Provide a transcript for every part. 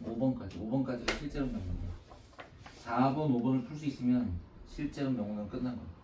5번까지. 5번까지가 실제로 명문이야. 4번, 5번을 풀 수 있으면 실제로 명문은 끝난 거야.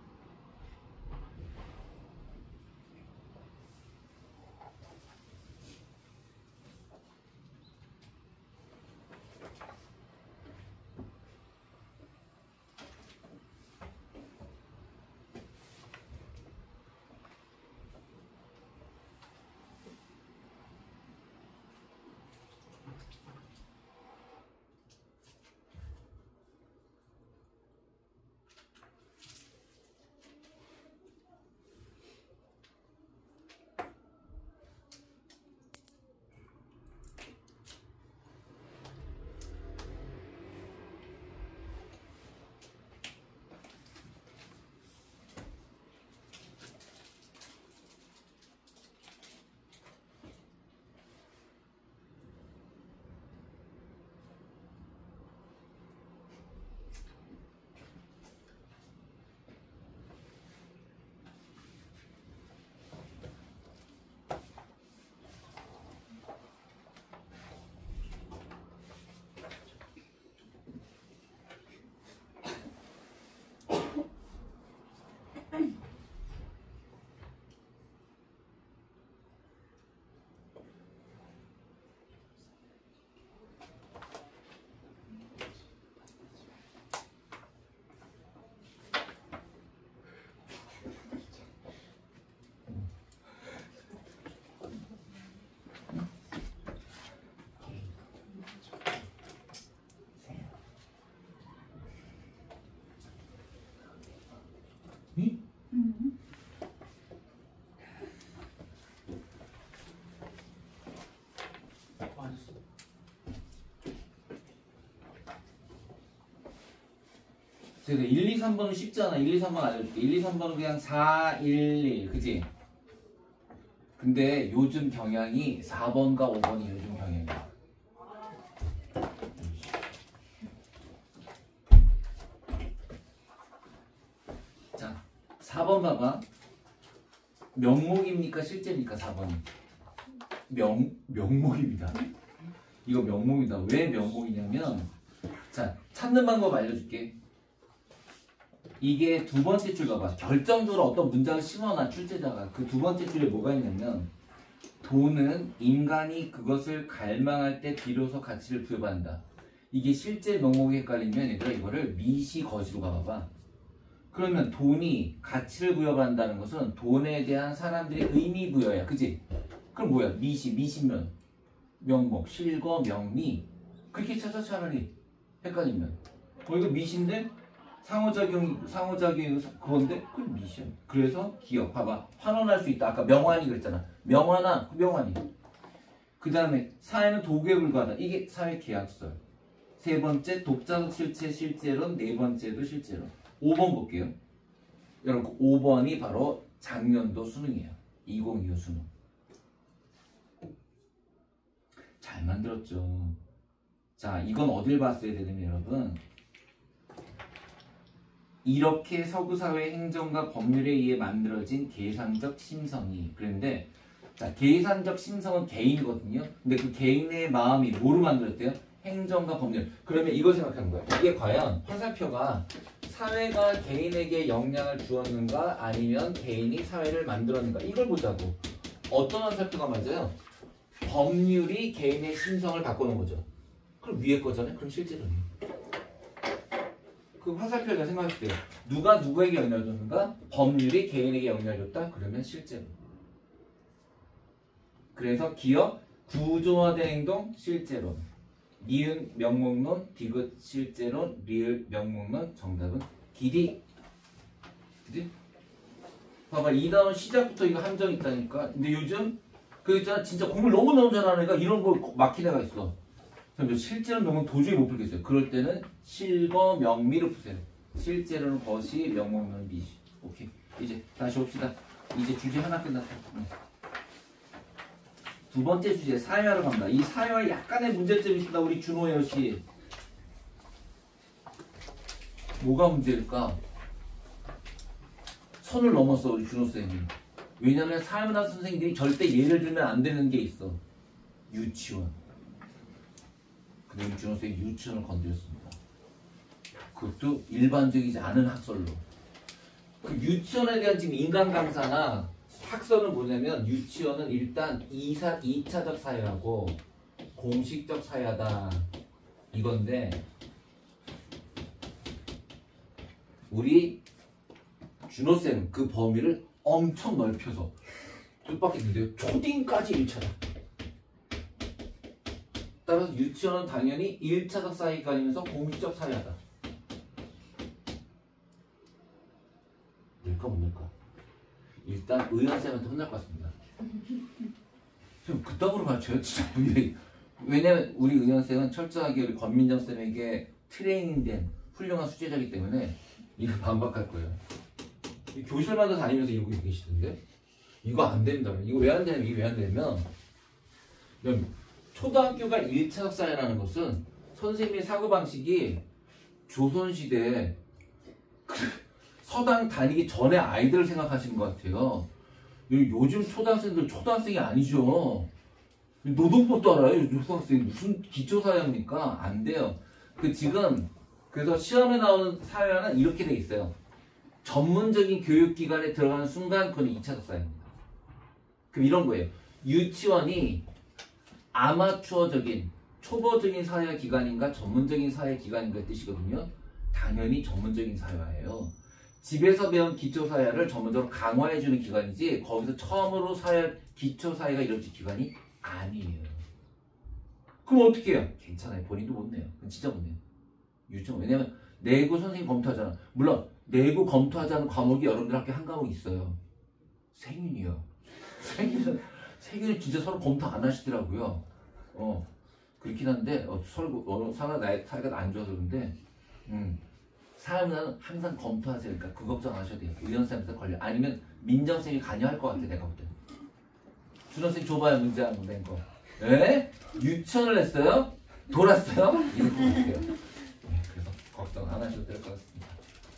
그래서 1, 2, 3번은 쉽잖아. 1, 2, 3번 알려줄게. 1, 2, 3번은 그냥 4, 1, 1 그치? 근데 요즘 경향이 4번과 5번이 요즘 경향이야. 자, 4번 봐봐. 명목입니까? 실제입니까? 4번이. 명목입니다. 이거 명목이다. 왜 명목이냐면, 자, 찾는 방법 알려줄게. 이게 두 번째 줄 봐봐. 결정적으로 어떤 문장을 심어놔 출제자가. 그 두 번째 줄에 뭐가 있냐면, 돈은 인간이 그것을 갈망할 때 비로소 가치를 부여받는다. 이게 실제 명목이 헷갈리면 얘들아 이거를 미시 거시로 가봐봐. 그러면 돈이 가치를 부여받는다는 것은 돈에 대한 사람들의 의미 부여야. 그치? 그럼 뭐야? 미시면 명목, 실거, 명미. 그렇게 찾아 차라리 헷갈리면. 이거 미시인데 상호작용이 그건데 그건 미시야. 그래서 기억 봐봐. 환원할 수 있다. 아까 명환이 그랬잖아. 명환이. 그 다음에 사회는 도구에 불과하다. 이게 사회 계약설. 세 번째 독자적 실체 실제론. 네 번째도 실제론. 5번 볼게요. 여러분 5번이 바로 작년도 수능이에요. 2025 수능. 잘 만들었죠. 자, 이건 어딜 봤어야 되냐면 여러분, 이렇게 서구사회 행정과 법률에 의해 만들어진 계산적 심성이. 그런데 자, 계산적 심성은 개인이거든요. 근데 그 개인의 마음이 뭐로 만들었대요? 행정과 법률. 그러면 이거 생각하는 거예요. 이게 과연 화살표가 사회가 개인에게 영향을 주었는가 아니면 개인이 사회를 만들었는가 이걸 보자고. 어떤 화살표가 맞아요? 법률이 개인의 심성을 바꾸는 거죠. 그럼 위에 거잖아요. 그럼 실제로는 그 화살표를 생각할 때 누가 누구에게 영향을 줬는가? 법률이 개인에게 영향을 줬다? 그러면 실제로. 그래서 기업 구조화된 행동 실제론. 니은 명목론, 디귿 실제론, 리을 명목론. 정답은 길이. 그지? 봐봐, 이 다음 시작부터 이거 함정 있다니까. 근데 요즘 그 있잖아, 진짜 공부를 너무너무 잘하는 애가 이런 거 막힌 애가 있어. 실제론 명목 도저히 못 풀겠어요. 그럴 때는 실거 명미를 푸세요. 실제로는 거시, 명목론 미시. 오케이. 이제 다시 봅시다. 이제 주제 하나 끝났다. 두 번째 주제 사회화로 갑니다. 이 사회화 약간의 문제점이 있습니다. 우리 준호여 씨. 뭐가 문제일까? 선을 넘었어 우리 준호 쌤이. 왜냐면 사회문화 선생님들이 절대 예를 들면 안 되는 게 있어. 유치원. 근데 우리 준호 쌤이 유치원을 건드렸습니다. 그것도 일반적이지 않은 학설로. 그 유치원에 대한 지금 인간 강사나 학설은 뭐냐면 유치원은 일단 2차적 사회하고 공식적 사회하다 이건데 우리 준호쌤 그 범위를 엄청 넓혀서 뜻밖했는데요. 초딩까지 1차적. 따라서 유치원은 당연히 1차적 사회가 아니면서 공식적 사회하다. 될까 못 될까? 일단 의원쌤한테 혼날 것 같습니다. 지금 그따구로 가르쳐요? 진짜 분명히. 왜냐면 우리 의원쌤은 철저하게 우리 권민정쌤에게 트레이닝된 훌륭한 수제자이기 때문에 이거 반박할 거예요. 교실마다 다니면서 이러고 계시던데? 이거 안 됩니다. 이거 왜 안 되냐면 이게 왜 안 되냐면 초등학교가 1차적 사회라는 것은 선생님의 사고방식이 조선시대 서당 다니기 전에 아이들을 생각하시는 것 같아요. 요즘 초등학생들 초등학생이 아니죠. 노동법도 알아요. 초등학생이 무슨 기초사회입니까? 안 돼요. 지금 그래서 시험에 나오는 사회화는 이렇게 돼 있어요. 전문적인 교육기관에 들어가는 순간 그건 2차적 사회입니다. 그럼 이런 거예요. 유치원이 아마추어적인 초보적인 사회 기관인가 전문적인 사회 기관인가 뜻이거든요. 당연히 전문적인 사회화예요. 집에서 배운 기초사회를 전문적으로 강화해주는 기관이지 거기서 처음으로 기초사회가 이루어질 기관이 아니에요. 그럼 어떻게 해요? 괜찮아요. 본인도 못 내요. 진짜 못 내요. 유치원. 왜냐면 내고 선생님 검토하잖아. 물론 내고 검토하지 않은 과목이 여러분들 학교에 한 과목 있어요. 생윤이요. 생윤은 진짜 서로 검토 안 하시더라고요. 그렇긴 한데 서로 사이가 안 좋아서 그런데 사람은 항상 검토하세요. 그러니까 그 걱정 안 하셔도 돼요. 의원쌤한테 걸려. 아니면 민정쌤이 관여할 것 같아. 내가 볼 때. 준호쌤 줘봐요. 문제 안 낸 거. 에? 유치원을 했어요? 돌았어요? 이렇게 볼게요. 그래서 걱정 안 하셔도 될 것 같습니다.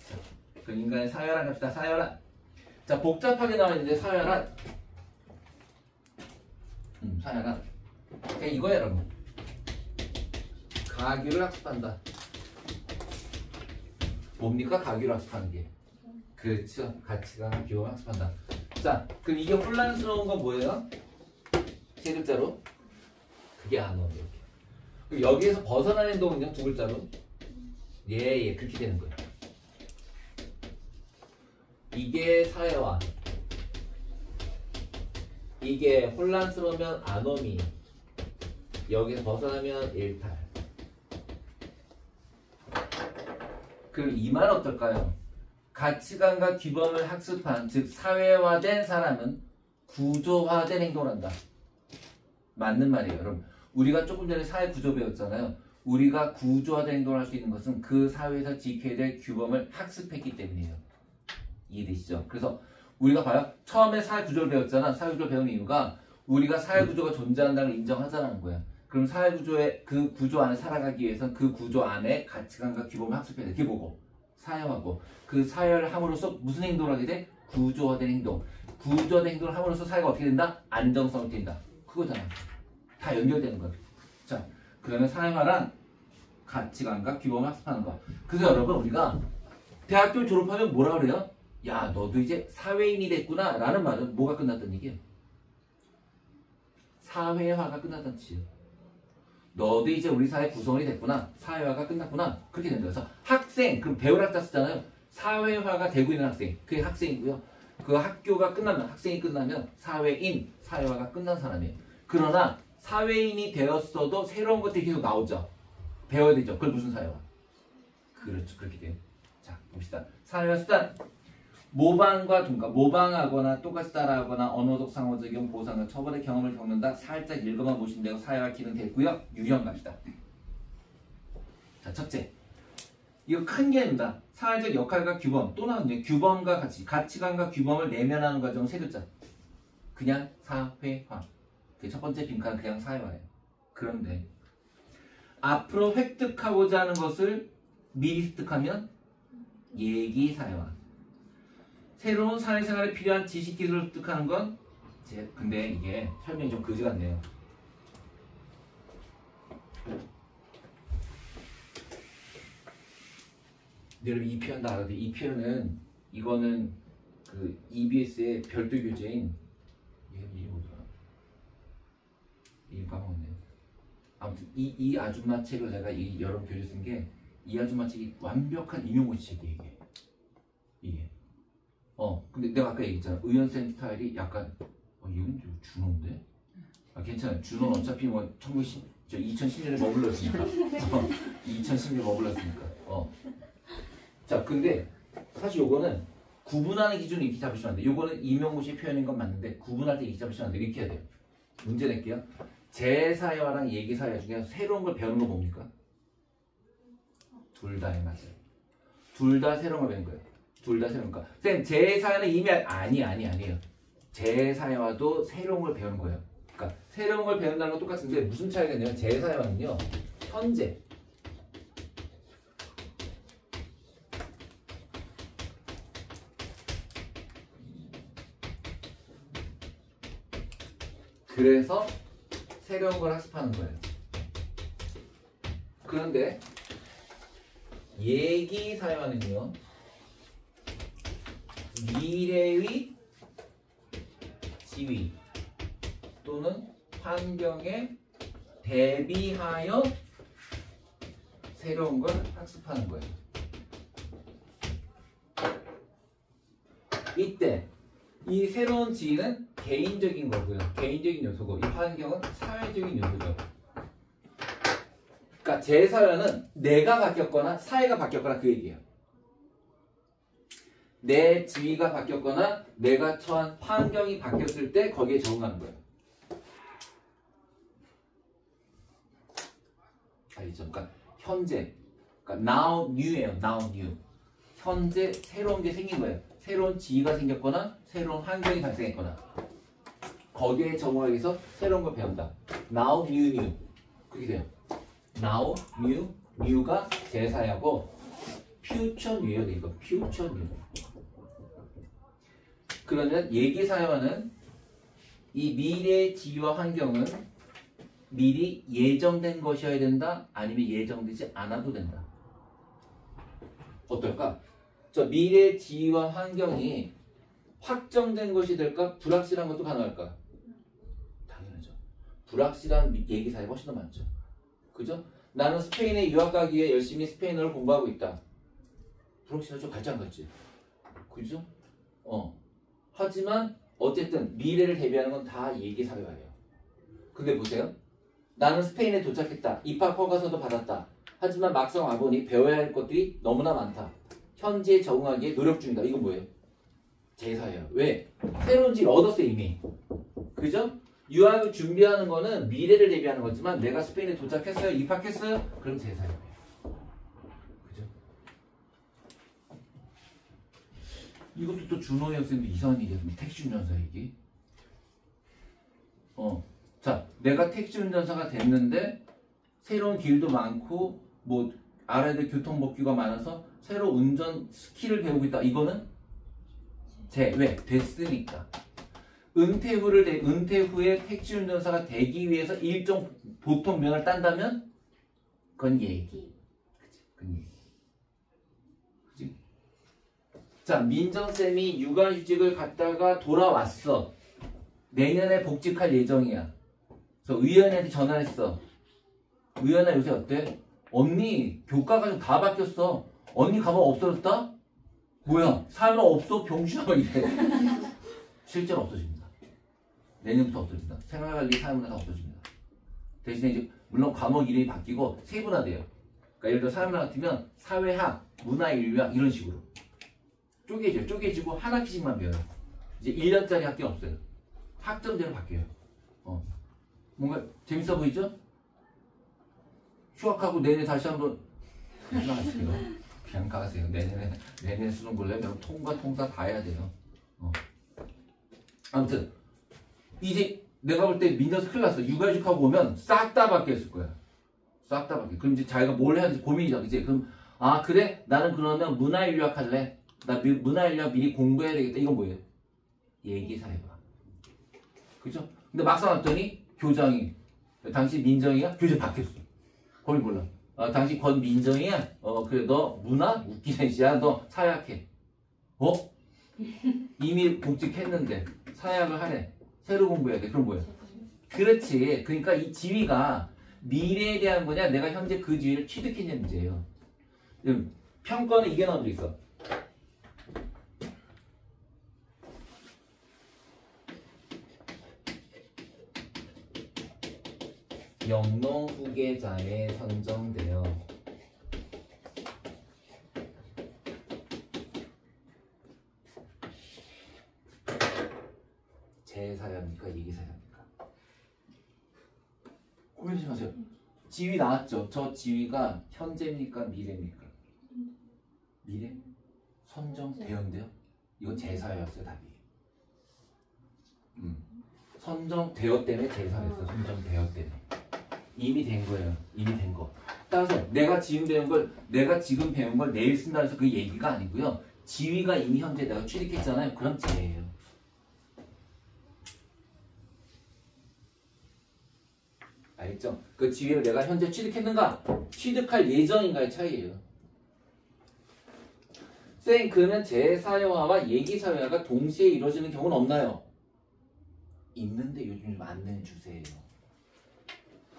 자, 그 인간의 사회란 갑시다. 사회란. 자, 복잡하게 나와 있는데 사회란. 사회란. 그냥 이거야 여러분. 가규를 학습한다. 뭡니까? 가규를 학습하는 게. 그렇죠. 가치관, 규범을 학습한다. 자, 그럼 이게 혼란스러운 건 뭐예요? 세 글자로. 그게 안 오죠. 이렇게. 여기에서 벗어난 행동은요? 두 글자로. 예, 그렇게 되는 거예요. 이게 사회화. 이게 혼란스러우면 아노미. 여기서 벗어나면 일탈. 그럼 이 말 어떨까요? 가치관과 규범을 학습한, 즉 사회화된 사람은 구조화된 행동을 한다. 맞는 말이에요. 여러분, 우리가 조금 전에 사회 구조 배웠잖아요. 우리가 구조화된 행동을 할 수 있는 것은 그 사회에서 지켜야 될 규범을 학습했기 때문이에요. 이해되시죠? 그래서 우리가 봐요. 처음에 사회 구조를 배웠잖아. 사회 구조를 배우는 이유가 우리가 사회 구조가 존재한다는 걸 인정하자는 거야. 그럼 사회 구조의 그 구조 안에 살아가기 위해서는 그 구조 안에 가치관과 규범을 학습해야 돼. 그게 뭐고? 사회화고. 그 사회를 함으로써 무슨 행동을 하게 돼? 구조화된 행동. 구조화된 행동을 함으로써 사회가 어떻게 된다? 안정성을 띈다. 그거잖아. 다 연결되는 거야. 자, 그러면 사회화란 가치관과 규범을 학습하는 거. 그래서 여러분 우리가 대학교를 졸업하면 뭐라 그래요? 야, 너도 이제 사회인이 됐구나 라는 말은 뭐가 끝났다는 얘기예요? 사회화가 끝났다는 뜻이에요. 너도 이제 우리 사회 구성원이 됐구나. 사회화가 끝났구나. 그렇게 된다. 그래서 학생, 그럼 배울 학자 쓰잖아요. 사회화가 되고 있는 학생, 그게 학생이고요. 그 학교가 끝나면, 학생이 끝나면 사회인, 사회화가 끝난 사람이에요. 그러나 사회인이 되었어도 새로운 것들이 계속 나오죠. 배워야 되죠. 그걸 무슨 사회화? 그렇죠. 그렇게 돼요. 자, 봅시다. 사회화 수단. 모방과 동감, 모방하거나 똑같이 따라하거나 언어적 상호작용, 보상과 처벌의 경험을 겪는다. 살짝 읽어만 보시면 되고 사회화 키는 됐고요. 유형 갑시다. 자, 첫째. 이거 큰 개념이다. 사회적 역할과 규범. 또 나왔네. 규범과 가치. 가치관과 규범을 내면하는 과정은 세 글자. 그냥 사회화. 그 첫 번째 빈칸은 그냥 사회화예요. 그런데 앞으로 획득하고자 하는 것을 미리 습득하면 예기사회화. 새로운 사회생활에 필요한 지식 기술을 습득하는 건 근데 이게 설명이 좀 그지 같네요. 여러분 이 표현 다 알아도 이 표현은 이거는 그 EBS의 별도 교재인 이름이 뭐더라? 이름 까먹었네. 아무튼 이 아줌마 책을 내가 이 여러 교재 쓴 게 이 아줌마 책이 완벽한 임용고시 책이에요 이게. 근데 내가 아까 얘기했잖아. 의연쌤 스타일이 약간 이건 좀 준호인데? 괜찮아요. 준호는 어차피 뭐 2010년에 머물렀으니까 2010년에 머물렀으니까 자, 근데 사실 요거는 구분하는 기준을 이렇게 잡으시면 안 돼. 요거는 임용고시 표현인 건 맞는데 구분할 때 이렇게 잡으시면 안 돼. 이렇게 해야 돼요. 문제 낼게요. 제사회화랑 예기사회화 중에 새로운 걸 배우는 거 뭡니까? 둘 다에 맞아요. 둘 다 새로운 걸 배우는 거예요. 둘 다 새로운 거. 쌤, 제사회는 이미 아니에요. 제사회화도 새로운 걸 배우는 거예요. 그러니까 새로운 걸 배운다는 건 똑같은데 무슨 차이가 있냐면 제사회화는요. 현재 그래서 새로운 걸 학습하는 거예요. 그런데 예기사회화는요. 미래의 지위 또는 환경에 대비하여 새로운 걸 학습하는 거예요. 이때 이 새로운 지위는 개인적인 거고요. 개인적인 요소고 이 환경은 사회적인 요소죠. 그러니까 제사회는 내가 바뀌었거나 사회가 바뀌었거나 그 얘기예요. 내 지위가 바뀌었거나 내가 처한 환경이 바뀌었을 때 거기에 적응하는 거예요. 알겠죠? 그러니까 현재, 그러니까 now new예요. now new. 현재 새로운 게 생긴 거예요. 새로운 지위가 생겼거나 새로운 환경이 발생했거나 거기에 적응하기 위해서 새로운 걸 배운다. now new. 그렇게 돼요. now new가 제사회하고 future new예요. 이거 future new. 그러면 예기사회화는 이 미래의 지위와 환경은 미리 예정된 것이어야 된다? 아니면 예정되지 않아도 된다? 어떨까? 저 미래의 지위와 환경이 확정된 것이 될까? 불확실한 것도 가능할까? 당연하죠. 불확실한 예기사회 훨씬 더 많죠. 그죠? 나는 스페인에 유학 가기 위해 열심히 스페인어를 공부하고 있다. 불확실하죠? 갈지 안 갈지? 그죠? 하지만 어쨌든 미래를 대비하는 건 다 예기사회화예요. 근데 보세요. 나는 스페인에 도착했다. 입학 허가서도 받았다. 하지만 막상 와보니 배워야 할 것들이 너무나 많다. 현지에 적응하기에 노력 중이다. 이건 뭐예요? 제사예요. 왜? 새로운 지를 얻었어요 이미. 그죠? 유학을 준비하는 거는 미래를 대비하는 거지만 내가 스페인에 도착했어요. 입학했어요. 그럼 제사예요. 그죠? 이것도 또 준호 선생님도 이상한 얘기했는데 택시 운전사 얘기. 자, 내가 택시 운전사가 됐는데 새로운 길도 많고 뭐 알아야 될 교통법규가 많아서 새로 운전 스킬을 배우고 있다. 이거는 왜? 됐으니까. 은퇴 후에 택시 운전사가 되기 위해서 일종 보통 면허를 딴다면 그건 얘기. 그치? 그건 얘기. 그치? 자, 민정쌤이 육아휴직을 갔다가 돌아왔어. 내년에 복직할 예정이야. 그래서 의연이한테 전화했어. 의연아 요새 어때? 언니 교과가 좀 다 바뀌었어. 언니 가방 없어졌다? 뭐야? 사연은 없어? 병신아 이래. 실제로 없어집니다. 내년부터 없어집니다. 생활관리 사회문화 다 없어집니다. 대신에 이제 물론 과목 이름이 바뀌고 세분화돼요. 그러니까 예를 들어 사회문화 같으면 사회학, 문화인류학 이런 식으로 쪼개져요. 쪼개지고 한 학기씩만 배워요. 이제 1년짜리 학기는 없어요. 학점제로 바뀌어요. 뭔가 재밌어 보이죠? 휴학하고 내년에 다시 한번 그냥 가세요. 그냥 가세요. 내년에 수능 보려면 통과 다 해야 돼요. 아무튼 이제 내가 볼 때 민정에서 큰일 났어. 육아휴직하고 오면 싹 다 바뀌었을 거야. 싹 다 바뀌어. 그럼 이제 자기가 뭘 해야 될지 고민이죠. 그치? 그럼 아 그래? 나는 그러면 문화인류학 할래. 나 문화인류학 미리 공부해야 되겠다. 이건 뭐예요? 예기사회과. 그죠? 근데 막상 왔더니 교장이 당신 민정이가 교재 바뀌었어. 거기 몰라. 당신 권민정이야? 그래 너 문화? 웃기네 씨야. 너 사회학해. 이미 복직했는데 사회학을 하래. 새로 공부해야 돼. 그럼 뭐야? 그렇지. 그러니까 이 지위가 미래에 대한 거냐 내가 현재 그 지위를 취득했냐는 문제예요. 평가는 이게 나오고 있어. 영농 후계자에 선정되어 제사야입니까? 예기사야입니까? 고민하지 마세요. 지위 나왔죠? 저 지위가 현재입니까? 미래입니까? 미래? 선정되었는데요? 이거 제사였어요 답이. 선정되었 때문에 제사였어요. 선정되었 때문에. 이미 된 거예요. 이미 된 거. 따라서 내가 지금 배운 걸 내일 쓴다 해서 그 얘기가 아니고요. 지위가 이미 현재 내가 취득했잖아요. 그럼 제예요. 알겠죠? 그 지위를 내가 현재 취득했는가? 취득할 예정인가의 차이예요. 쌤, 그러면 제사회화와 예기사회화가 동시에 이루어지는 경우는 없나요? 있는데 요즘 좀 안 되는 추세예요.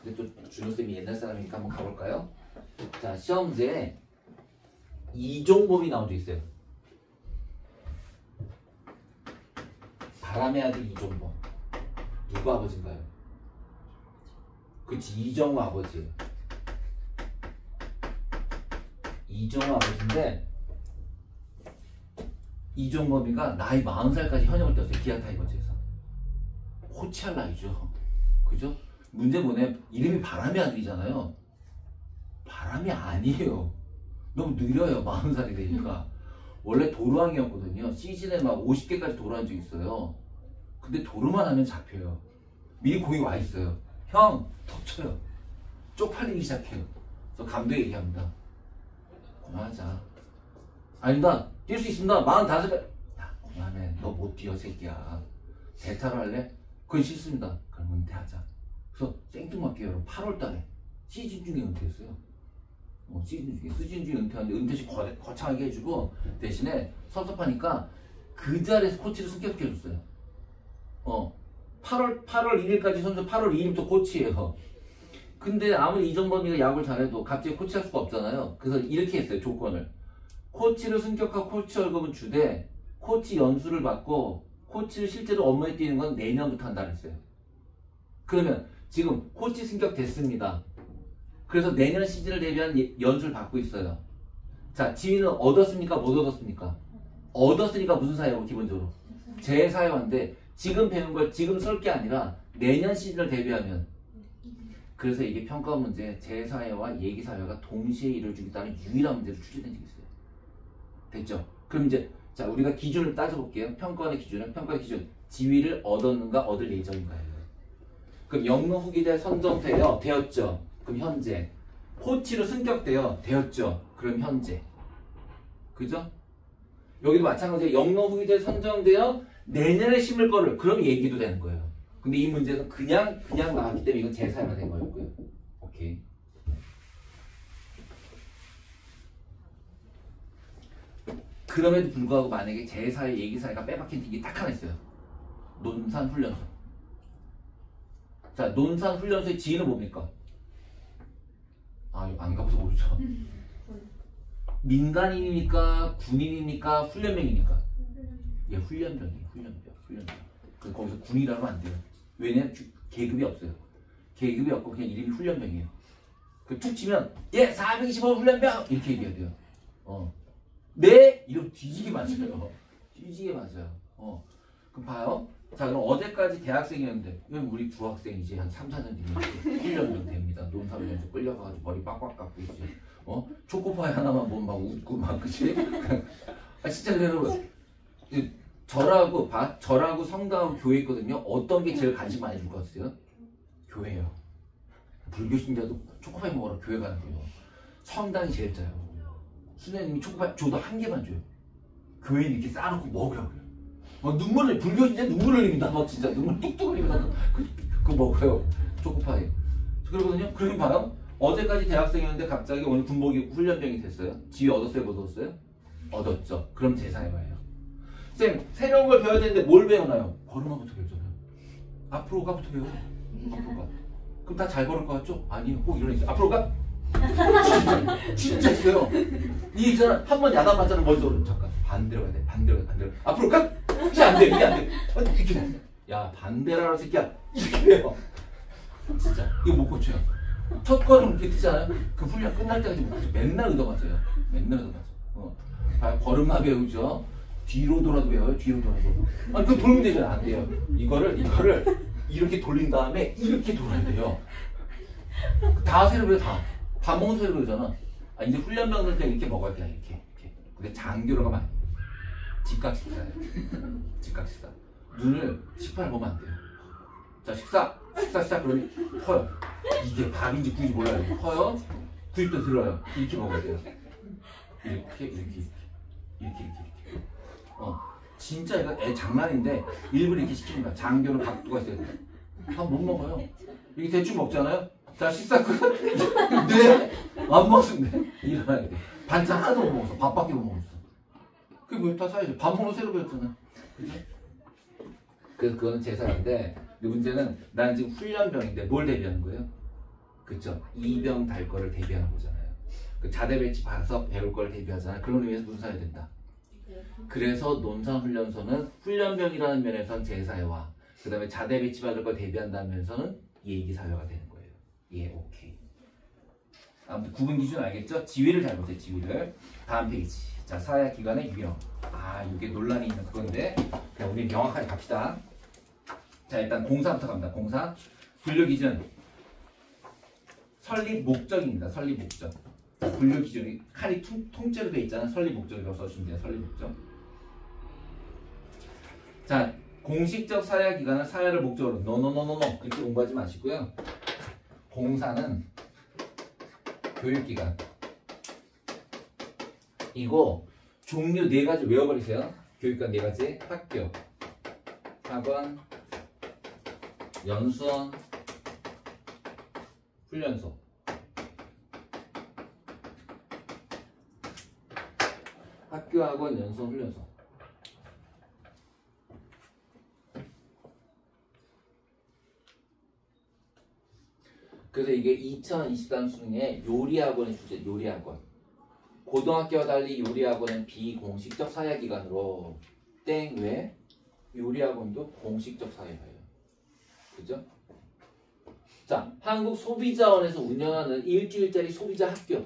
근데 또 준호쌤이 옛날 사람이니까 한번 가볼까요? 자, 시험지에 이종범이 나오져 있어요. 바람의 아들 이종범. 누구 아버지인가요? 그치, 이정우 아버지. 이정우 아버지인데 이종범이가 나이 40살까지 현역을 떴어요. 기아 타이거즈에서. 코치할 나이죠. 그죠? 문제 뭐냐? 이름이 바람의 아들이잖아요. 바람이 아니에요. 너무 느려요. 40살이 되니까. 원래 도루왕이었거든요. 시즌에 막 50개까지 도루한 적 있어요. 근데 도루만 하면 잡혀요. 미리 공이 와 있어요. 형, 턱 쳐요. 쪽팔리기 시작해요. 그래서 감독이 얘기합니다. 그만하자. 아니다. 뛸 수 있습니다. 45살. 야, 그만해. 너 못 뛰어, 새끼야. 대타를 할래? 그건 싫습니다. 그럼 은퇴하자. 그래서 생뚱맞게 여러분 8월 달에 시즌 중에 은퇴했어요. 시즌 중에 은퇴하는데 은퇴식 거창하게 해주고 대신에 섭섭하니까 그 자리에서 코치를 승격시켜줬어요. 8월 1일까지 선수 8월 2일부터 코치예요. 근데 아무리 이정범이가 야구를 잘해도 갑자기 코치할 수가 없잖아요. 그래서 이렇게 했어요. 조건을. 코치를 승격하고 코치 월급은 주되 코치 연수를 받고 코치를 실제로 업무에 뛰는 건 내년부터 한다 그랬어요. 그러면 지금 코치 승격 됐습니다. 그래서 내년 시즌을 대비한 연수를 받고 있어요. 자, 지위는 얻었습니까? 못 얻었습니까? 얻었으니까 무슨 사회고 기본적으로? 제사회화인데 지금 배운 걸 지금 쓸 게 아니라 내년 시즌을 대비하면. 그래서 이게 평가 문제 제사회와 예기사회가 동시에 이루어지겠다는 유일한 문제로 출제된 적이 있어요. 됐죠? 그럼 이제 자 우리가 기준을 따져볼게요. 평가원의 기준은 평가의 기준 지위를 얻었는가 얻을 예정인가요? 그럼 영농 후기자에 선정되었죠. 그럼 현재. 코치로 승격되었죠. 그럼 현재. 그죠? 여기도 마찬가지로 영농 후기자에 선정되어 내년에 심을 거를 그럼 얘기도 되는 거예요. 근데 이 문제는 그냥 나왔기 때문에 이건 제사가 된 거였고요. 오케이. 그럼에도 불구하고 만약에 제사회, 예기사회가 빼박힌 게 딱 하나 있어요. 논산훈련소. 자, 논산훈련소의 지위는 뭡니까? 아, 이거 안 가봐서 모르죠. 민간인입니까? 군인입니까? 훈련병입니까? 예, 훈련병이에요. 훈련병. 그래서 거기서 군이라면 안 돼요. 왜냐면 계급이 없어요. 계급이 없고 그냥 이름이 훈련병이에요. 그 툭 치면 예, 425 훈련병 이렇게 얘기해야 돼요. 네? 이러면 뒤지게 맞아요. 뒤지게 맞아요. 그럼 봐요. 자, 그럼 어제까지 대학생이었는데 우리 중학생이지 한 3, 4년 뒤면 훈련병 됩니다. 논사훈련소 끌려가가지고 머리 빡빡 깎고 이제 초코파이 하나만 보면 막 웃고 막 그치? 아 진짜 그래 여러분. 절하고 성당하고 교회 있거든요. 어떤 게 제일 관심 많이 줄 것 같으세요? 교회예요. 불교 신자도 초코파이 먹으러 교회 가는 거예요. 성당이 제일 짜요. 수녀님이 초코파이 줘도 한 개만 줘요. 교회는 이렇게 싸놓고 먹으라고 그래요. 막 눈물을, 불교 신자 눈물을 흘립니다. 막 진짜 눈물 뚝뚝 흘리면서 그거 먹어요. 초코파이. 그러거든요. 그러면 봐요. 어제까지 대학생이었는데 갑자기 오늘 군복이 훈련병이 됐어요. 지휘 얻었어요? 못 얻었어요? 얻었죠. 그럼 제사에 와요. 쌤, 새로운 걸 배워야 되는데 뭘 배우나요? 걸음마부터 배우잖아요. 앞으로 가부터 배워. 앞으로 가. 그럼 다 잘 걸을 것 같죠? 아니요. 꼭 이런 게 있어요. 앞으로 가? 진짜 있어요. 이 있잖아. 한 번 야단 맞잖아. 머릿속으로. 잠깐. 반대로 가야 돼. 반대로. 앞으로 가? 이게 안 돼. 이게 안 돼. 이렇게 돼. 야, 반대라는 새끼야. 이렇게 해요. 진짜. 이거 못 고쳐요. 첫 걸음 이렇게 뛰잖아요. 그 훈련 끝날 때까지 못 고쳐. 맨날 얻어맞아요. 걸음마 배우죠. 뒤로 돌아도 배워요. 뒤로 돌아도. 아니, 그거 돌면 되잖아. 안 돼요. 이거를 이렇게 돌린 다음에 이렇게 돌아야 돼요. 다 새로 배워, 다. 밥 먹는 새로 배우잖아. 아, 이제 훈련병들 그냥 이렇게 먹어야 돼. 이렇게. 근데 장교로 가면 안 돼. 집값 식사예요. 집값 식사. 눈을 식판을 보면 안 돼요. 자, 식사 시작. 그러면 커요. 이게 밥인지 국인지 몰라요. 커요. 구입도 들어요. 이렇게 먹어야 돼요. 이렇게. 진짜 이거 장난인데 일부러 이렇게 시키는 거야. 장교는 각도가 있어야 돼. 다 못 먹어요. 이게 대충 먹잖아요. 자, 식사 끝. 네. 안 먹었는데 일어나야 돼. 반찬 하나도 못 먹었어. 밥밖에 못 먹었어. 그게 뭐 다 사야지. 밥 먹는 새로 배웠잖아. 그죠? 그래서 그거는 제사인데 문제는 난 지금 훈련병인데 뭘 대비하는 거예요? 그쵸? 이병 달 거를 대비하는 거잖아요. 그 자대 배치 봐서 배울 걸 대비하잖아요. 그런 의미에서 무슨 사야 된다? 그래서 논산훈련소는 훈련병이라는 면에서는 제사회와 그 다음에 자대 배치 받을 걸 대비한다는 면에서는 예기사회가 되는 거예요. 예, 오케이. 아무튼 구분 기준 알겠죠? 지위를 잘 보세요. 지위를. 다음 페이지. 자, 사회기관의 유형. 아, 이게 논란이 있는 그건데 그냥 우리 명확하게 갑시다. 자, 일단 공사부터 갑니다. 공사. 분류 기준. 설립 목적입니다. 설립 목적. 자, 분류 기준이 칸이 통째로 돼 있잖아요. 설립 목적이라고 써주시면 돼요. 설립 목적. 자, 공식적 사회기관은 사회를 목적으로 노노노노노 이렇게 공부하지 마시고요. 공사는 교육기관. 이거 종류 4가지 외워버리세요. 교육기관 4가지. 학교, 학원, 연수원, 훈련소. 학교, 학원, 연수원, 훈련소. 그래서 이게 2023 수능에 요리학원의 주제, 요리학원. 고등학교와 달리 요리학원은 비공식적 사회기관으로 땡 왜? 요리학원도 공식적 사회예요. 그죠? 자, 한국소비자원에서 운영하는 일주일짜리 소비자 학교.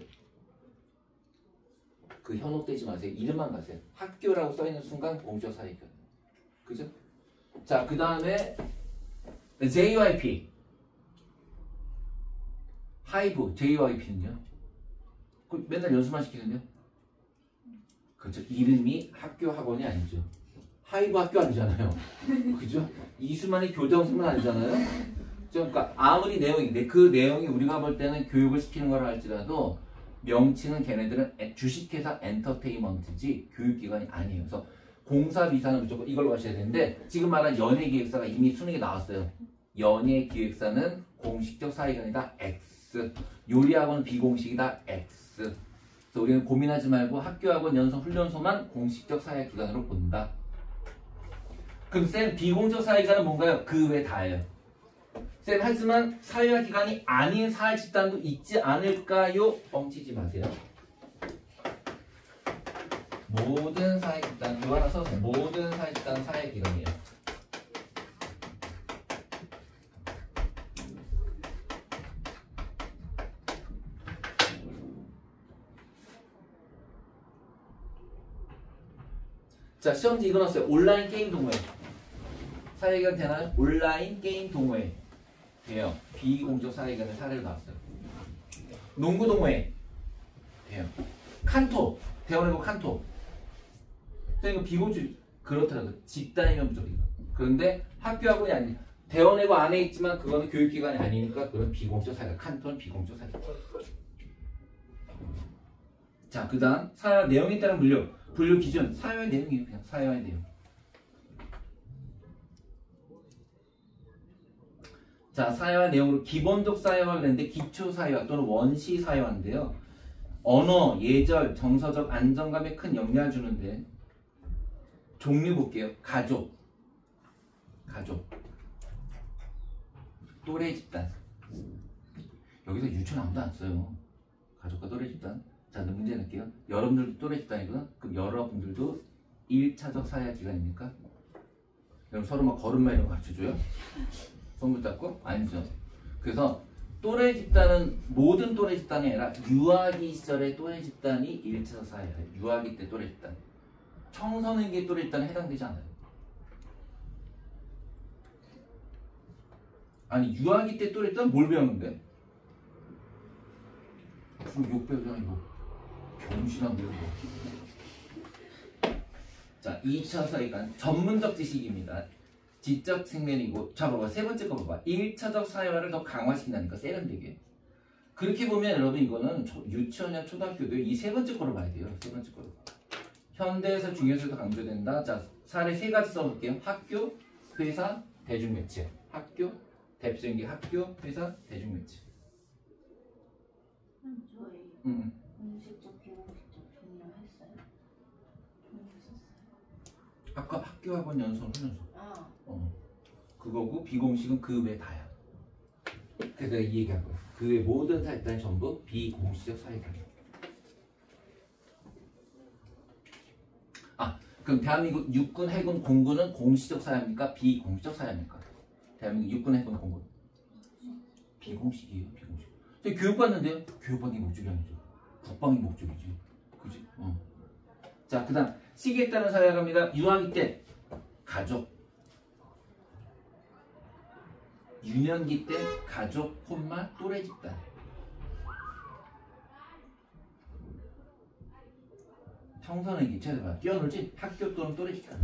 그 현혹되지 마세요. 이름만 가세요. 학교라고 써있는 순간 공식적 사회기관. 그죠? 자, 그 다음에 JYP. 하이브, JYP는요? 맨날 연습만 시키는데요? 그렇죠. 이름이 학교 학원이 아니죠. 하이브 학교 아니잖아요. 그죠? 이수만이 교정승은 아니잖아요. 그러니까 아무리 내용이, 그 내용이 우리가 볼 때는 교육을 시키는 거라 할지라도 명칭은 걔네들은 주식회사 엔터테인먼트지 교육기관이 아니에요. 그래서 공사비사는 무조건 이걸로 가셔야 되는데 지금 말한 연예기획사가 이미 수능에 나왔어요. 연예기획사는 공식적 사회기관이다. X. 요리학원은 비공식이다. X. 그래서 우리는 고민하지 말고 학교학원 연수 훈련소만 공식적 사회기관으로 본다. 그럼 쌤 비공적 사회기관은 뭔가요? 그 외 다예요. 쌤 하지만 사회기관이 아닌 사회집단도 있지 않을까요? 뻥치지 마세요. 모든 사회집단 이거 하나 써서 모든 사회집단 사회기관이에요. 자 시험지 이거 넣었어요. 온라인 게임 동호회 사회기관 되나요? 온라인 게임 동호회 돼요. 비공적 사회기관의 사례로 나왔어요. 농구 동호회 돼요. 칸토 대원외고 칸토 이거 비공적 그렇더라도 집단이면 무조건 그런데 학교하고는 아니 대원외고 안에 있지만 그거는 교육기관이 아니니까 그건 비공적 사회기관 칸토는 비공적 사회기관. 자 그 다음 사회 내용에 따른 분류 기준 사회화의 내용이에요. 그냥 사회화의 내용. 자 사회화 내용으로 기본적 사회화가 되는데 기초 사회화 또는 원시 사회화인데요. 언어, 예절, 정서적 안정감에 큰 영향을 주는데 종류 볼게요. 가족 또래 집단 여기서 유치원 아무도 안 써요. 가족과 또래 집단. 자 문제 낼게요. 여러분들도 또래 집단이거든. 그럼 여러분들도 1차적 사회화 기관입니까? 그럼 서로 막 걸음마 이런 거 가르쳐줘요? 손 붙잡고? 아니죠. 그래서 또래 집단은 모든 또래 집단이 아니라 유아기 시절의 또래 집단이 1차적 사회화예요. 유아기 때 또래 집단. 청소년기 또래 집단에 해당되지 않아요. 아니 유아기 때 또래 집단은 뭘 배웠는데? 주로 욕 배우잖아 이거. 병신한 배우고. 자 2차 사회관 전문적 지식입니다. 지적 측면이고 자 봐봐 세 번째 거 봐봐 1차적 사회화를 더 강화시킨다니까 세련되게. 그렇게 보면 여러분 이거는 유치원이나 초등학교도 이 세 번째 거로 봐야 돼요. 세 번째 거로. 현대에서 중요성도 강조된다. 자 사례 세 가지 써볼게요. 학교, 회사, 대중매체. 학교, 대표적인 게 학교, 회사, 대중매체. 저희 공식적, 비공식적 종료했어요? 종료했었어요? 아까 학교학원 연수 훈련소. 아. 그거고 비공식은 그 외 다야. 그래서 이 얘기한 거야. 그 외 모든 사회단이 전부 비공식적 사회단이야. 아 그럼 대한민국 육군, 해군, 공군은 공식적 사회입니까? 비공식적 사회입니까? 대한민국 육군, 해군, 공군 비공식이에요. 비공식. 근데 교육받는데요? 교육받는 게 목적이 아니죠. 국방이 목적이지. 그지? 자 그 다음 시기에 따른 사회가 갑니다. 유아기 때 가족 유년기 때 가족, 또래 집단. 청소년기 찾아봐. 뛰어놀지? 학교 또는 또래 집단.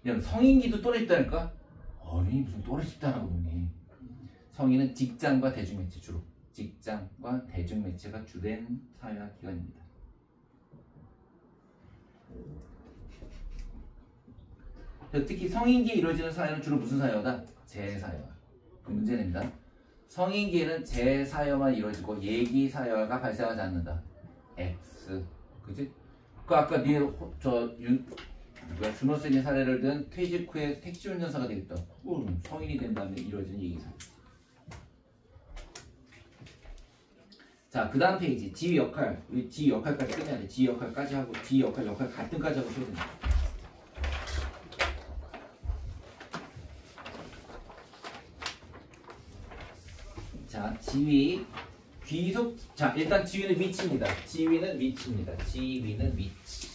여러분 성인기도 또래 집단일까? 아니 무슨 또래 집단하고 보니. 성인은 직장과 대중매체 주로. 직장과 대중매체가 주된 사회화 기관입니다. 특히 성인기에 이루어지는 사회는 주로 무슨 사회화다? 재사회화. 그 문제입니다. 성인기에는 재사회화만 이루어지고 예기사회화가 발생하지 않는다. X. 그지? 그 아까 준호쌤이 사례를 든 퇴직 후에 택시 운전사가 되겠다. 성인이 된 다음에 이루어지는 예기사회화. 자, 그 다음 페이지. 지위 역할. 우리 지위 역할까지 끝내야 돼. 지위 역할까지 하고, 지위 역할 갈등까지 하고 쉬어야 된다. 자, 지위, 귀속. 자, 일단 지위는 위치입니다. 지위는 위치입니다. 지위는 위치.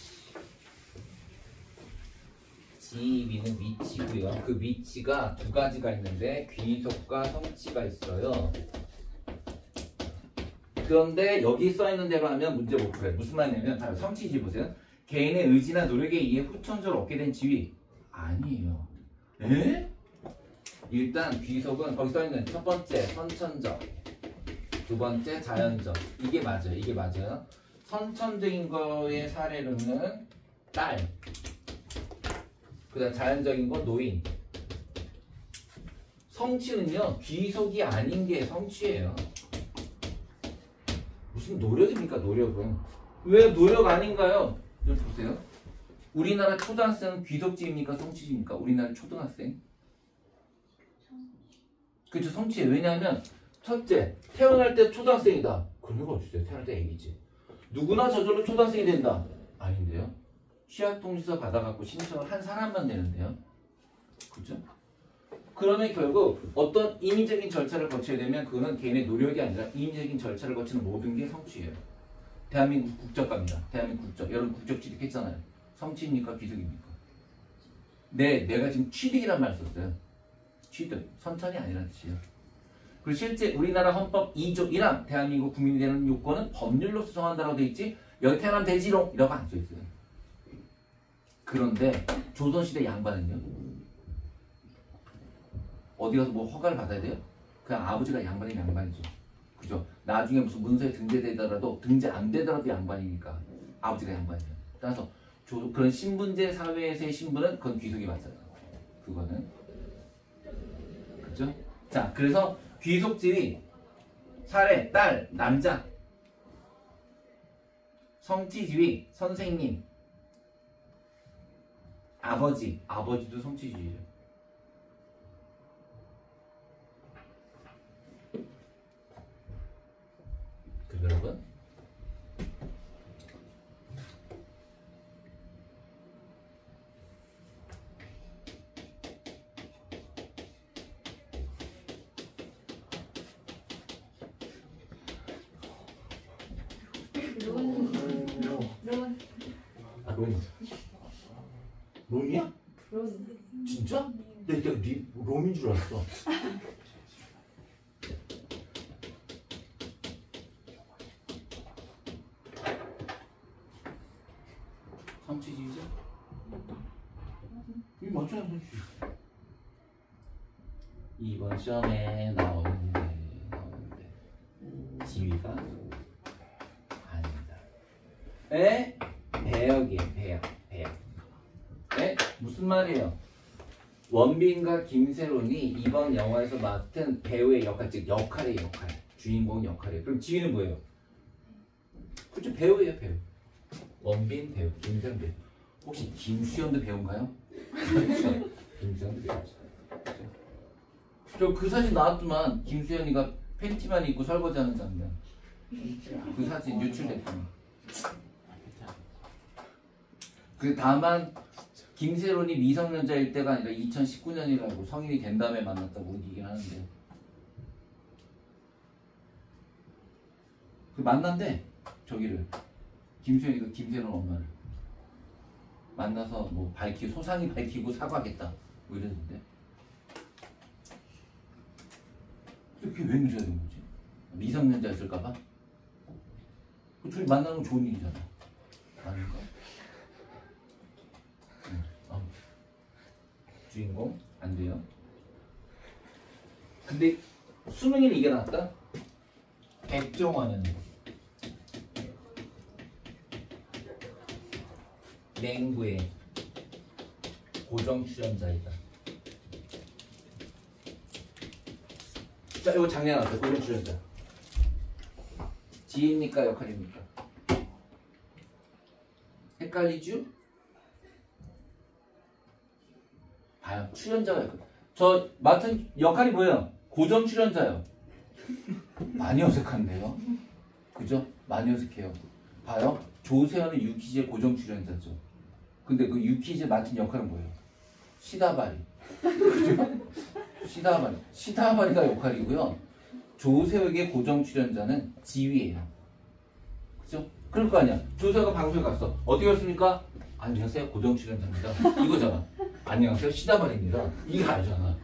지위는 위치고요. 그 위치가 두 가지가 있는데 귀속과 성취가 있어요. 그런데 여기 써있는 대로 하면 문제 못 풀어요. 무슨 말이냐면 바로 성취지 보세요. 개인의 의지나 노력에 의해 후천적으로 얻게 된 지위 아니에요. 에? 일단 귀속은 거기 써있는 첫 번째 선천적, 두 번째 자연적. 이게 맞아요. 이게 맞아요. 선천적인 거의 사례로는 딸, 그 다음 자연적인 거 노인. 성취는요 귀속이 아닌 게 성취예요. 무슨 노력입니까, 노력은? 왜 노력 아닌가요? 좀 보세요. 우리나라 초등학생은 귀속지입니까, 성취지입니까? 우리나라 초등학생. 그렇죠, 성취예요. 왜냐하면 첫째, 태어날 때 초등학생이다. 그런 거 없어요. 태어날 때 애기지. 누구나 저절로 초등학생이 된다. 아닌데요. 취약통지서 받아갖고 신청을 한 사람만 되는데요. 그렇죠? 그러면 결국 어떤 인위적인 절차를 거쳐야 되면 그거는 개인의 노력이 아니라 인위적인 절차를 거치는 모든 게 성취예요. 대한민국 국적갑니다. 대한민국 국적. 여러분 국적 취득했잖아요. 성취입니까? 귀속입니까? 네, 내가 지금 취득이란 말 썼어요. 취득. 선천이 아니라는 뜻이에요. 그리고 실제 우리나라 헌법 2조 1항 대한민국 국민이 되는 요건은 법률로서 정한다라고 돼 있지 여기 태어나면 되지롱 이라고 안 써있어요. 그런데 조선시대 양반은요. 어디 가서 뭐 허가를 받아야 돼요? 그냥 아버지가 양반이면 양반이죠. 그죠? 나중에 무슨 문서에 등재되더라도 등재 안 되더라도 양반이니까 아버지가 양반이에요. 따라서 그런 신분제 사회에서의 신분은 그건 귀속이 맞아요. 그거는. 그죠? 자, 그래서 귀속지위 사례, 딸, 남자 성취지위, 선생님 아버지도 성취지위예요. 여러분 론이야? 진짜? 내가 롬인 줄 알았어. 성취지위죠? 이거 맞잖아, 성취. 이번 시험에 나오는데 지위가 아닙니다. 에? 배역이에요, 배역. 에? 무슨 말이에요? 원빈과 김세론이 이번 영화에서 맡은 배우의 역할, 즉 역할의 역할, 주인공 역할이에요. 그럼 지위는 뭐예요? 그렇죠, 배우예요, 배우. 원빈 배우, 김세론 배우. 혹시 김수현도 배우인가요? 그렇죠. 김수현도 배우죠. 저 그 사진 나왔더만 김수현이가 팬티만 입고 설거지하는 장면. 그 사진 유출됐더만. 그 다만 김세론이 미성년자일 때가 아니라 2019년이라고 성인이 된 다음에 만났다고 얘기긴 하는데 그 만난대 저기를 김수현이가 김세론 엄마를 만나서 뭐 밝히고 소상히 밝히고 사과하겠다 뭐 이랬는데 그게 왜 문제가 된 거지? 미성년자였을까봐? 그 둘이 만나는 건 좋은 일이잖아. 아닌가? 주인공? 안 돼요. 근데 수능에는 이게 나왔다? 백종원은 맹구의 고정 출연자이다. 자, 이거 작년 나왔어요. 고정 출연자. 지입니까? 역할입니까? 헷갈리죠? 봐요. 출연자가 있거든. 저 맡은 역할이 뭐예요? 고정 출연자요. 많이 어색한데요? 그죠? 많이 어색해요. 봐요. 조세현은 유퀴즈의 고정 출연자죠. 근데 그 유퀴즈 맡은 역할은 뭐예요? 시다바리. 그죠? 시다바리가 역할이고요. 조세혁의 고정 출연자는 지휘예요. 그죠? 그럴 거 아니야. 조세혁가 방송에 갔어. 어떻게 했습니까? 안녕하세요. 고정 출연자입니다. 이거잖아. 안녕하세요. 시다바리입니다. 이게 아니잖아.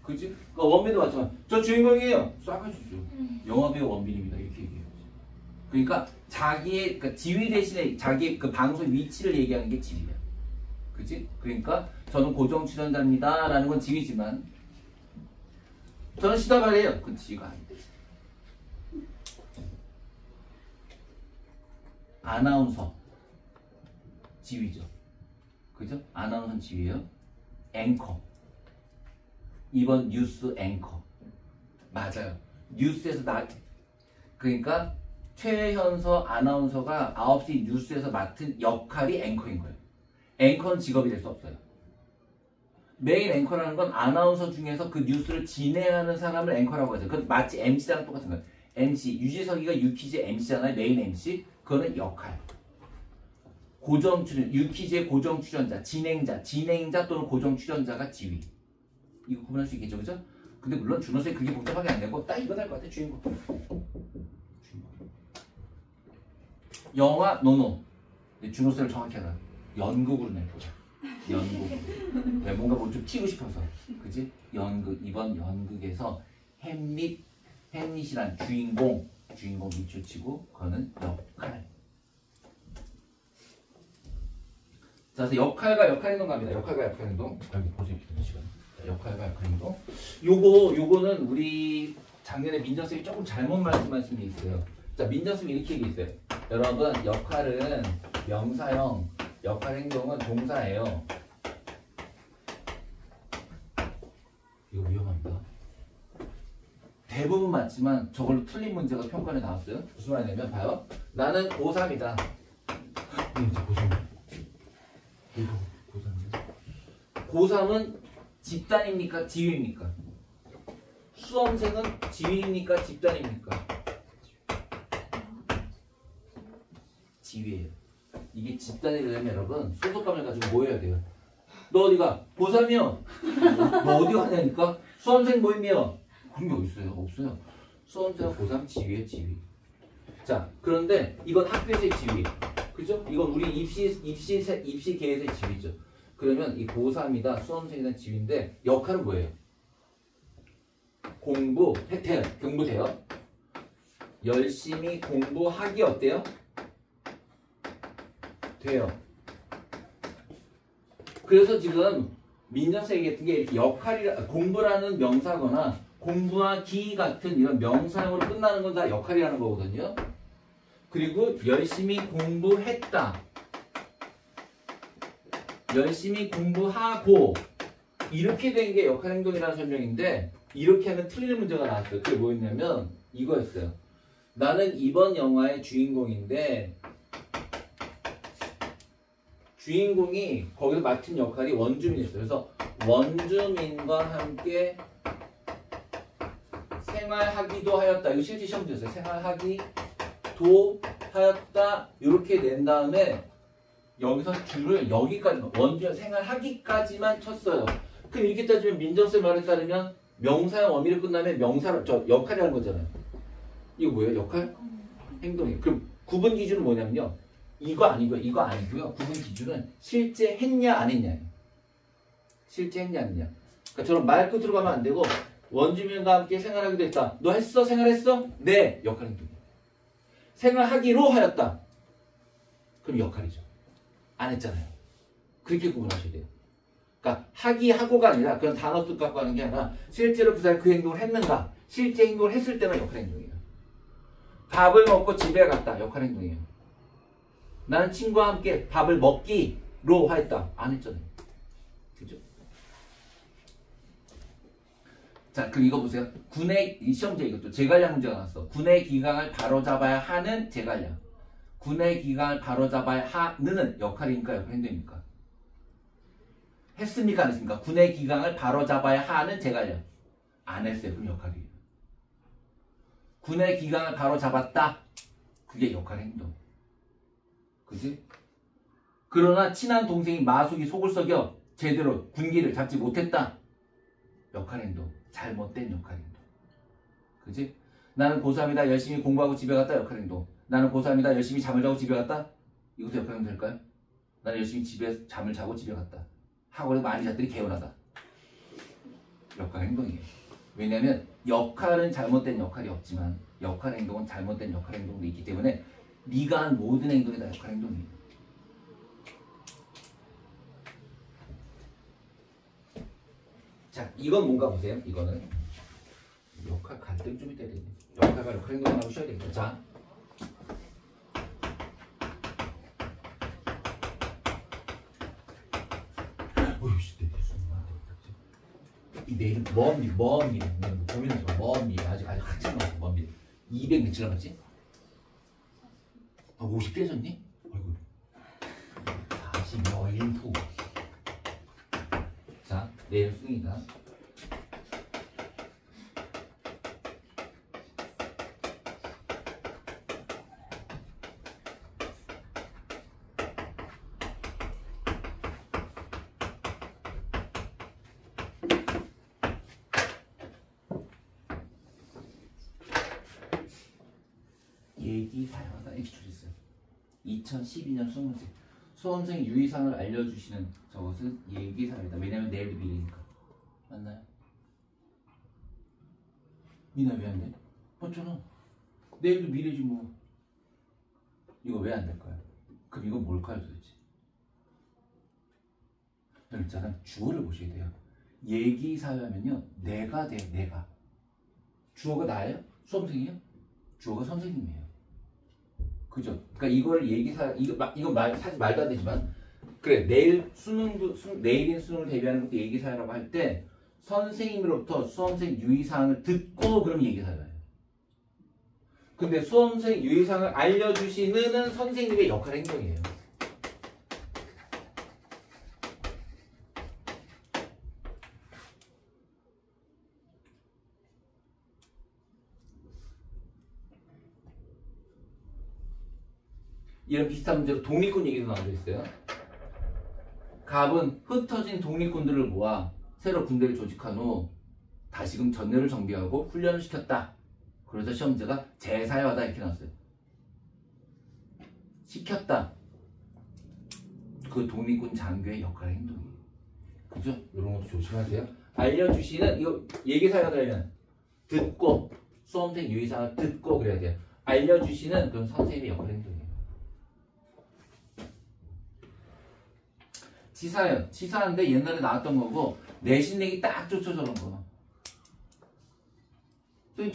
그치? 그러니까 원빈도 맞지만 저 주인공이에요. 쏴가지죠. 영화배우 원빈입니다. 이렇게 얘기해요. 그러니까 자기의 그러니까 지휘 대신에 자기의 그 방송 위치를 얘기하는 게 지휘야. 그치? 그러니까 저는 고정 출연자입니다. 라는 건 지휘지만 저는 시다바리예요. 그건 지휘가 아닌데. 아나운서 지휘죠. 그죠? 아나운서 지휘예요. 앵커. 이번 뉴스 앵커. 맞아요. 뉴스에서 그러니까 최현서 아나운서가 9시 뉴스에서 맡은 역할이 앵커인 거예요. 앵커는 직업이 될 수 없어요. 메인 앵커라는 건 아나운서 중에서 그 뉴스를 진행하는 사람을 앵커라고 하죠. 그건 마치 MC랑 똑같은 거예요. MC, 유지석이가 유퀴즈 MC잖아요. 메인 MC. 그거는 역할. 고정 출연, 유퀴즈의 고정 출연자, 진행자 또는 고정 출연자가 지휘. 이거 구분할 수 있겠죠, 그죠? 근데 물론 준호쌤이 그게 복잡하게 안 되고 딱 이거 될 것 같아, 주인공. 영화 노노. 준호쌤을 정확히 알아. 연극으로 낼 거야. 연극. 왜 뭔가 뭐 좀 튀고 싶어서. 그지? 연극. 이번 연극에서 햄릿이란 주인공 밑줄 치고 그거는 역할. 자, 그래서 역할과 역할 행동 갑니다. 역할과 역할 행동. 여기 보세요. 시간. 자, 역할과 역할 행동. 요거는 우리 작년에 민정쌤이 조금 잘못 말씀하신 게 있어요. 자, 민정쌤이 이렇게 얘기했어요. 여러분, 역할은 명사형, 역할 행동은 동사예요. 이거 위험합니다. 대부분 맞지만 저걸로 틀린 문제가 평가에 나왔어요. 무슨 말이냐면 봐요. 나는 고3이다. 이제 고3이야. 이거 고3이야. 고3은 집단입니까? 지휘입니까? 수험생은 지휘입니까? 집단입니까? 지휘예요. 이게 집단이 되려면 여러분 소속감을 가지고 뭐 해야 돼요? 너 어디가? 고3이요. 너 어디 가냐니까? 수험생 모임이요. 그런 게 어딨어요? 없어요. 수험생은 고3 지휘에 지휘. 자, 그런데 이건 학교에서의 지휘. 그죠? 이건 우리 입시 계에서의 지휘죠. 그러면 이 고3이다 수험생이다 지휘인데 역할은 뭐예요? 공부해요. 공부돼요. 열심히 공부하기 어때요? 돼요. 그래서 지금 민정쌤이 얘기했던 게 이렇게 공부라는 명사거나 공부하기 같은 이런 명사형으로 끝나는 건 다 역할이라는 거거든요. 그리고 열심히 공부했다. 열심히 공부하고 이렇게 된 게 역할 행동이라는 설명인데 이렇게 하면 틀리는 문제가 나왔어요. 그게 뭐였냐면 이거였어요. 나는 이번 영화의 주인공인데 주인공이 거기서 맡은 역할이 원주민이었어요. 그래서 원주민과 함께 생활하기도 하였다. 이거 실제 시험 문제였어요. 생활하기도 하였다. 이렇게 낸 다음에 여기서 줄을 여기까지 원주민 생활하기까지만 쳤어요. 그럼 이렇게 따지면 민정쌤 말에 따르면 명사형 어미를 끝나면 명사로 저 역할이라는 거잖아요. 이거 뭐예요? 역할? 행동이. 그럼 구분 기준은 뭐냐면요. 이거 아니고요. 구분 기준은 실제 했냐 안 했냐예요. 실제 했냐 안 했냐. 그러니까 저런 말 끝으로 가면 안 되고 원주민과 함께 생활하기도 했다. 너 했어? 생활했어? 네. 역할 행동이야. 생활하기로 하였다. 그럼 역할이죠. 안 했잖아요. 그렇게 구분하셔야 돼요. 그러니까 하고가 아니라 그런 단어 뜻 갖고 하는 게 아니라 실제로 그 사람이 그 행동을 했는가. 실제 행동을 했을 때만 역할 행동이에요. 밥을 먹고 집에 갔다. 역할 행동이에요. 나는 친구와 함께 밥을 먹기로 하였다. 안 했잖아요. 그죠? 자, 그럼 이거 보세요. 군의 시험제 이것도 제갈량 문제가 나왔어. 군의 기강을 바로잡아야 하는 제갈량. 군의 기강을 바로잡아야 하는 역할입니까? 역할 행동입니까? 했습니까? 안 했습니까? 군의 기강을 바로잡아야 하는 제갈량. 안 했어요. 그럼 역할이에요. 군의 기강을 바로잡았다. 그게 역할 행동. 그지? 그러나 친한 동생이 마숙이 속을 썩여 제대로 군기를 잡지 못했다. 역할 행동. 잘못된 역할 행동. 그지? 나는 고3이다. 열심히 공부하고 집에 갔다. 역할 행동. 나는 고3이다. 열심히 잠을 자고 집에 갔다. 이것도 역할 행동 될까요? 나는 열심히 집에 잠을 자고 집에 갔다. 학원에 많이 잤더니 개운하다. 역할 행동이에요. 왜냐하면 역할은 잘못된 역할이 없지만 역할 행동은 잘못된 역할 행동도 있기 때문에 네가 한 모든 행동이 다 역할 행동이에요. 자, 이건 뭔가 보세요. 이거는 역할 갈등 좀 있다 되겠네. 역할과 역할 행동을 하고 쉬어야 되겠죠. 자, 이 내일은 먼 미, 고민하지 마. 먼 미, 아직 한참 남았어. 먼 미. 200 며칠 남았지? 아, 50 깨졌니? 아이고. 40여일 후. 자, 내일 수능이다. 얘기 사용하다 이렇게 줄였어요. 2012년 수험생 수험생 유의사항을 알려주시는 저것은 얘기 사유다. 왜냐면 내일도 미래니까. 맞나요? 미나 왜 안 돼? 맞잖아. 내일도 미래지 뭐. 이거 왜 안 될까요? 그럼 이건 뭘까요 도대체? 일단은 주어를 보셔야 돼요. 얘기 사유하면요 내가 돼. 내가. 주어가 나예요? 수험생이에요? 주어가 선생님이에요. 그죠? 그러니까 이걸 얘기사 이거 사실 말도 안 되지만 그래 내일 내일인 수능을 대비하는 것도 얘기사라고 할 때 선생님으로부터 수험생 유의사항을 듣고 그럼 얘기사예요. 근데 수험생 유의사항을 알려주시는 선생님의 역할 행동이에요. 이런 비슷한 문제로 독립군 얘기도 나와져 있어요. 갑은 흩어진 독립군들을 모아 새로 군대를 조직한 후 다시금 전례를 정비하고 훈련을 시켰다. 그래서 시험 문제가 재사유하다 이렇게 나왔어요. 시켰다. 그 독립군 장교의 역할 행동이에요. 그죠? 이런 것도 조심하세요. 알려주시는 이거 얘기사유가 되려면 듣고 수험생 유의사항을 듣고 그래야 돼요. 알려주시는 그런 선생님의 역할 행동이에요. 치사예요. 치사한데 옛날에 나왔던 거고 내신 내기 딱 좋죠 저런 거.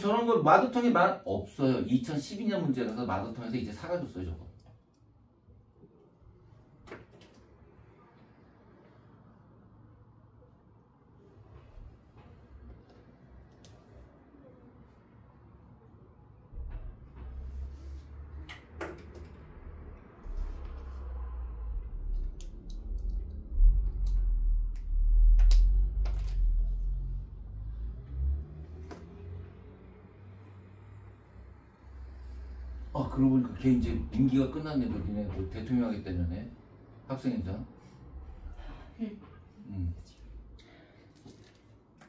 저런 거 마더텅에 말 없어요. 2012년 문제라서 마더텅에서 이제 사라졌어요 저거. 아 그러고 보니까 걔 이제 임기가 끝났네. 니네 뭐 대통령 하겠다냐네. 학생회장.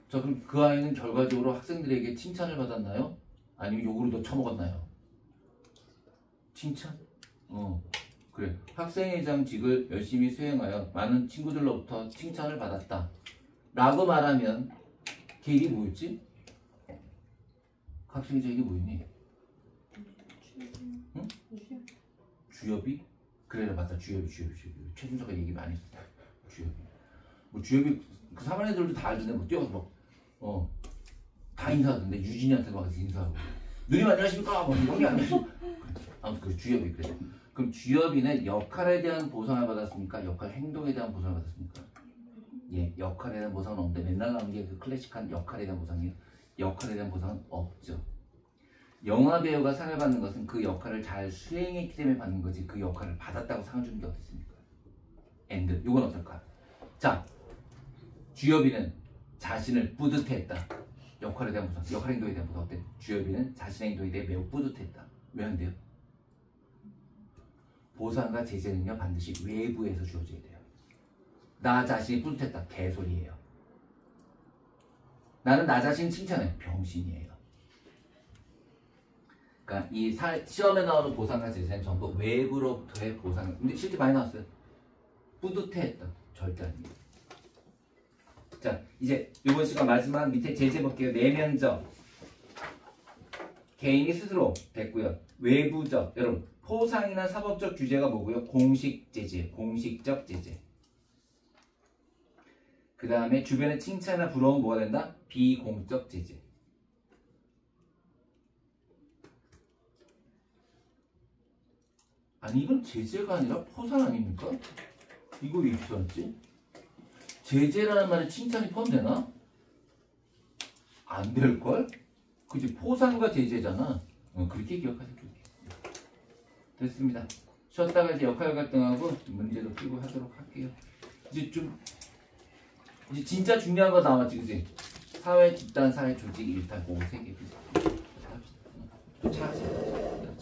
자 그럼 그 아이는 결과적으로 학생들에게 칭찬을 받았나요? 아니면 욕으로 더 처먹었나요? 칭찬? 그래. 학생회장직을 열심히 수행하여 많은 친구들로부터 칭찬을 받았다 라고 말하면 걔 이게 뭐였지? 학생회장이 뭐였니? 응? 주엽이? 그래 맞다. 주엽이. 최준서가 얘기 많이 했었다. 주엽이. 뭐 주엽이 그 3반 애들도 다 알던데 뭐 뛰어서 다 인사하던데 유진이한테 막 인사하고 누님 안녕하십니까? 뭐 형님 안녕하십니까? 아무튼 그 주엽이 그래. 그럼 주엽이는 역할에 대한 보상을 받았습니까? 역할 행동에 대한 보상을 받았습니까? 예, 역할에 대한 보상은 없는데 맨날 나오는 게 그 클래식한 역할에 대한 보상이에요. 역할에 대한 보상은 없죠. 영화 배우가 상을 받는 것은 그 역할을 잘 수행했기 때문에 받는 거지 그 역할을 받았다고 상을 주는 게 어떻습니까? 엔드. 요건 어떨까? 자, 주엽이는 자신을 뿌듯해했다. 역할에 대한 보상, 역할 행동에 대한 보상 어때? 주엽이는 자신의 행동에 대해 매우 뿌듯했다. 왜 안 돼요? 보상과 제재는요 반드시 외부에서 주어져야 돼요. 나 자신이 뿌듯했다. 개소리예요. 나는 나 자신 칭찬해. 병신이에요. 그러니까 이 시험에 나오는 보상과 제재는 전부 외부로부터의 보상. 근데 실제 많이 나왔어요. 뿌듯해했다. 절대 아니에요. 자, 이제 이번 시간 마지막 밑에 제재 볼게요. 내면적, 개인이 스스로 됐고요. 외부적, 여러분 포상이나 사법적 규제가 뭐고요? 공식 제재, 공식적 제재. 그 다음에 주변의 칭찬이나 부러움 뭐가 된다? 비공적 제재. 아니 이건 제재가 아니라 포상 아닙니까? 이거 왜 이렇게 썼지? 제재라는 말에 칭찬이 포함되나? 안 될걸? 그치 포상과 제재잖아. 그렇게 기억하세요. 됐습니다. 쉬었다가 이제 역할 갈등하고 문제도 풀고 하도록 할게요. 이제 진짜 중요한 거 남았지, 그지? 사회 집단, 사회 조직, 일탈, 보고 3개, 그지? 또 찾으세요.